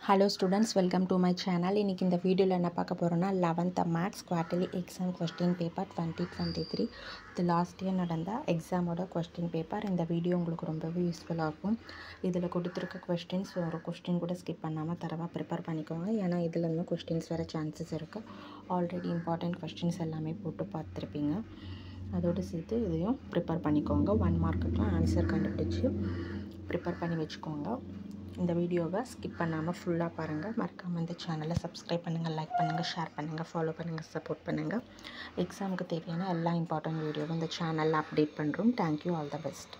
Hello students, welcome to my channel. இன்னைக்கு இந்த வீடியோல என்ன பார்க்க போறோம்னா 11th Maths Quarterly Exam Question Paper 2023 the last year நடந்த எக்ஸாமோட question paper. இந்த வீடியோ உங்களுக்கு ரொம்பவே யூஸ்ஃபுல்லா இருக்கும். இதில் கொடுத்திருக்க questions ஒரு question கூட ஸ்கிப் பண்ணாம தரவா ப்ரிப்பேர் பண்ணிக்கோங்க. ஏன்னா இதுல இன்னும் questions வர chances இருக்கு. ஆல்ரெடி இம்பார்ட்டன்ட் questions எல்லாமே போட்டு பார்த்திருப்பீங்க. அதோட சேர்த்து இதையும் ப்ரிப்பேர் பண்ணிக்கோங்க. 1 மார்க்குக்கு ஆன்சர் கண்டுபிடிச்சு ப்ரிப்பேர் பண்ணி வெச்சுக்கோங்க. இந்த வீடியோவை ஸ்கிப் பண்ணாமல் ஃபுல்லாக பாருங்கள். மறக்காமல் இந்த சேனலை சப்ஸ்கிரைப் பண்ணுங்கள், லைக் பண்ணுங்கள், ஷேர் பண்ணுங்கள், ஃபாலோ பண்ணுங்கள், சப்போர்ட் பண்ணுங்கள். எக்ஸாமுக்கு தேவையான எல்லா இம்பார்ட்டன்ட் வீடியோவும் இந்த சேனலில் அப்டேட் பண்ணுறோம். Thank you, all the best.